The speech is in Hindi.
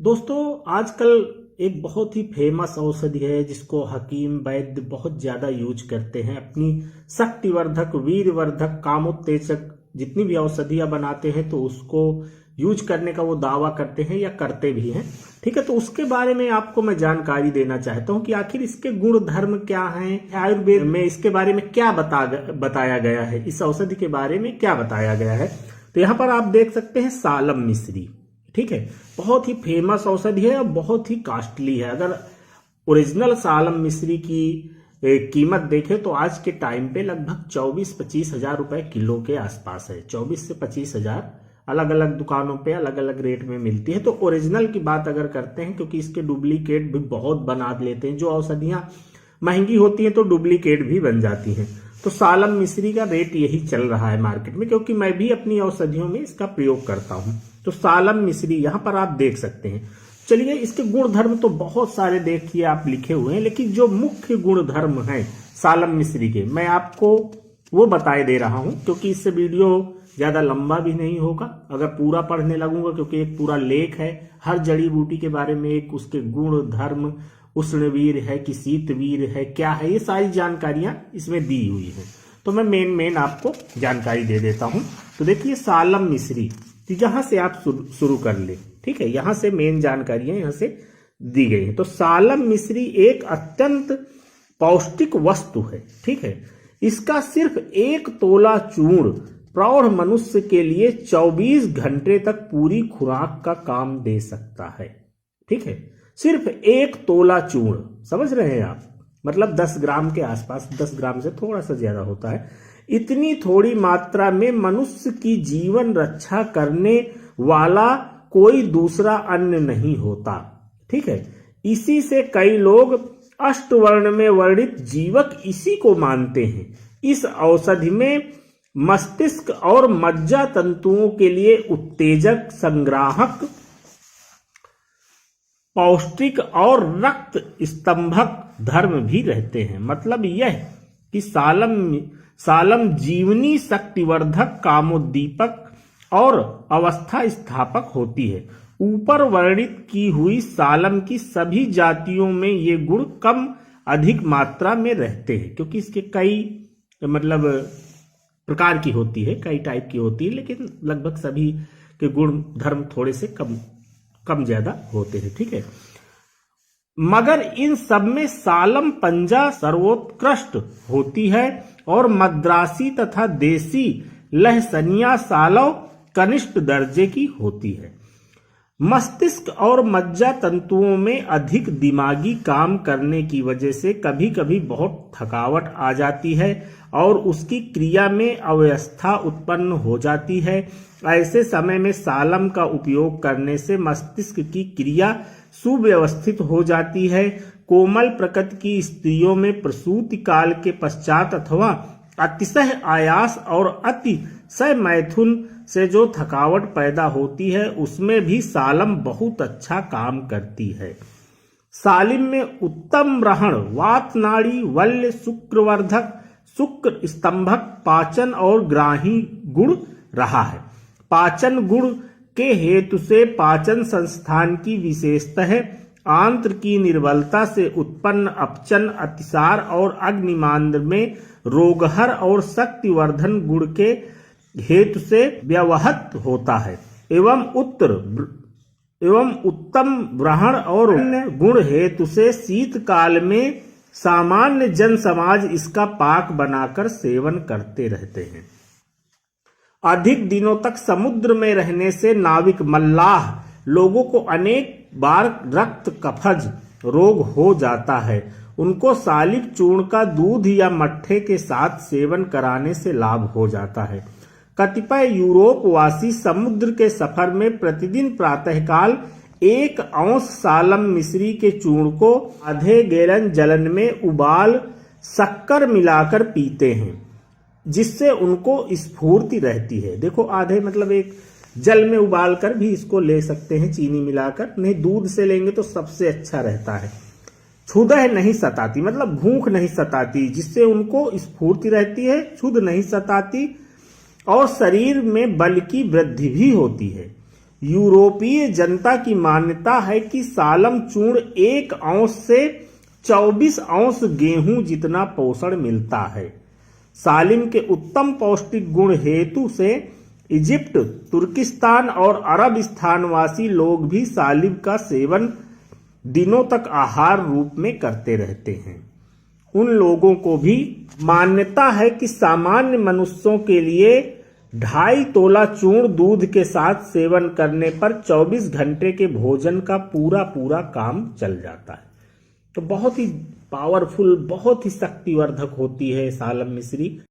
दोस्तों आजकल एक बहुत ही फेमस औषधि है जिसको हकीम वैद्य बहुत ज्यादा यूज करते हैं। अपनी शक्तिवर्धक, वीरवर्धक, कामोत्तेजक जितनी भी औषधियां बनाते हैं तो उसको यूज करने का वो दावा करते हैं या करते भी हैं। ठीक है, तो उसके बारे में आपको मैं जानकारी देना चाहता हूं कि आखिर इसके गुण धर्म क्या हैं, आयुर्वेद में इसके बारे में क्या बताया गया है, इस औषधि के बारे में क्या बताया गया है। तो यहाँ पर आप देख सकते हैं सालम मिश्री। ठीक है, बहुत ही फेमस औषधि है और बहुत ही कॉस्टली है। अगर ओरिजिनल सालम मिश्री की कीमत देखें तो आज के टाइम पे लगभग 24-25 हजार रुपए किलो के आसपास है। 24 से 25 हजार अलग अलग दुकानों पे अलग अलग रेट में मिलती है। तो ओरिजिनल की बात अगर करते हैं, क्योंकि इसके डुप्लीकेट भी बहुत बना लेते हैं। जो औषधियां महंगी होती हैं तो डुप्लीकेट भी बन जाती हैं। तो सालम मिश्री का रेट यही चल रहा है मार्केट में, क्योंकि मैं भी अपनी औषधियों में इसका प्रयोग करता हूं। तो सालम मिश्री यहां पर आप देख सकते हैं। चलिए, इसके गुण धर्म तो बहुत सारे देखिए आप लिखे हुए हैं, लेकिन जो मुख्य गुण धर्म है सालम मिश्री के मैं आपको वो बताए दे रहा हूं, क्योंकि इससे वीडियो ज्यादा लंबा भी नहीं होगा अगर पूरा पढ़ने लगूंगा, क्योंकि एक पूरा लेख है हर जड़ी बूटी के बारे में, एक उसके गुण धर्म, उष्णवीर है कि शीतवीर है, क्या है, ये सारी जानकारियां इसमें दी हुई है। तो मैं मेन आपको जानकारी दे देता हूं। तो देखिए सालम मिश्री, यहां से आप शुरू कर ले। ठीक है, यहां से मेन जानकारियां यहां से दी गई है। तो सालम मिश्री एक अत्यंत पौष्टिक वस्तु है। ठीक है, इसका सिर्फ 1 तोला चूर्ण प्रौढ़ मनुष्य के लिए 24 घंटे तक पूरी खुराक का काम दे सकता है। ठीक है, सिर्फ 1 तोला चूर्ण, समझ रहे हैं आप, मतलब 10 ग्राम के आसपास, 10 ग्राम से थोड़ा सा ज्यादा होता है। इतनी थोड़ी मात्रा में मनुष्य की जीवन रक्षा करने वाला कोई दूसरा अन्न नहीं होता। ठीक है, इसी से कई लोग अष्टवर्ण में वर्णित जीवक इसी को मानते हैं। इस औषधि में मस्तिष्क और मज्जा तंतुओं के लिए उत्तेजक, संग्राहक, पौष्टिक और रक्त स्तंभक धर्म भी रहते हैं। मतलब यह कि सालम जीवनी, शक्तिवर्धक, कामोद्दीपक और अवस्था स्थापक होती है। ऊपर वर्णित की हुई सालम की सभी जातियों में ये गुण कम अधिक मात्रा में रहते हैं, क्योंकि इसके कई मतलब प्रकार की होती है, कई टाइप की होती है, लेकिन लगभग सभी के गुण धर्म थोड़े से कम ज्यादा होते हैं। ठीक है, मगर इन सब में सालम पंजा सर्वोत्कृष्ट होती है और मद्रासी तथा देसी लहसनिया सालव कनिष्ठ दर्जे की होती है। मस्तिष्क और मज्जा तंतुओं में अधिक दिमागी काम करने की वजह से कभी कभी बहुत थकावट आ जाती है और उसकी क्रिया में अव्यवस्था उत्पन्न हो जाती है। ऐसे समय में सालम का उपयोग करने से मस्तिष्क की क्रिया सुव्यवस्थित हो जाती है। कोमल प्रकृति की स्त्रियों में प्रसूति काल के पश्चात अथवा अतिशय आयास और अतिशय मैथुन से जो थकावट पैदा होती है, उसमें भी सालम बहुत अच्छा काम करती है। सालिम में उत्तम ग्रहण, वात नाड़ी, वल्य, शुक्रवर्धक, शुक्र स्तंभक, पाचन और ग्राही गुण रहा है। पाचन गुण के हेतु से पाचन संस्थान की विशेषता है। आंत्र की निर्बलता से उत्पन्न अपचन, अतिसार और अग्निमांद्र में रोगहर और शक्तिवर्धन गुण के हेतु से व्यवहत होता है। एवं उत्तम ग्रहण और गुण हेतु से शीतकाल में सामान्य जन समाज इसका पाक बनाकर सेवन करते रहते हैं। अधिक दिनों तक समुद्र में रहने से नाविक मल्लाह लोगों को अनेक बार रक्त कफज रोग हो जाता है। उनको सालिक चूर्ण का दूध या मट्ठे के साथ सेवन कराने से लाभ हो जाता है। कतिपय यूरोप वासी समुद्र के सफर में प्रतिदिन प्रातःकाल 1 औंस सालम मिश्री के चूर्ण को आधे गैलन जलन में उबाल शक्कर मिलाकर पीते हैं, जिससे उनको स्फूर्ति रहती है। देखो, आधे मतलब एक जल में उबाल कर भी इसको ले सकते हैं, चीनी मिलाकर, नहीं दूध से लेंगे तो सबसे अच्छा रहता है। क्षुधा नहीं सताती, मतलब भूख नहीं सताती, जिससे उनको स्फूर्ति रहती है, क्षुध नहीं सताती और शरीर में बल की वृद्धि भी होती है। यूरोपीय जनता की मान्यता है कि सालम चूर्ण 1 औंस से 24 औंस गेहूं जितना पोषण मिलता है। सालिम के उत्तम पौष्टिक गुण हेतु से इजिप्ट, तुर्किस्तान और अरब स्थानवासी लोग भी सालिम का सेवन दिनों तक आहार रूप में करते रहते हैं। उन लोगों को भी मान्यता है कि सामान्य मनुष्यों के लिए 2.5 तोला चूर्ण दूध के साथ सेवन करने पर 24 घंटे के भोजन का पूरा काम चल जाता है। तो बहुत ही पावरफुल, बहुत ही शक्तिवर्धक होती है सालम मिश्री।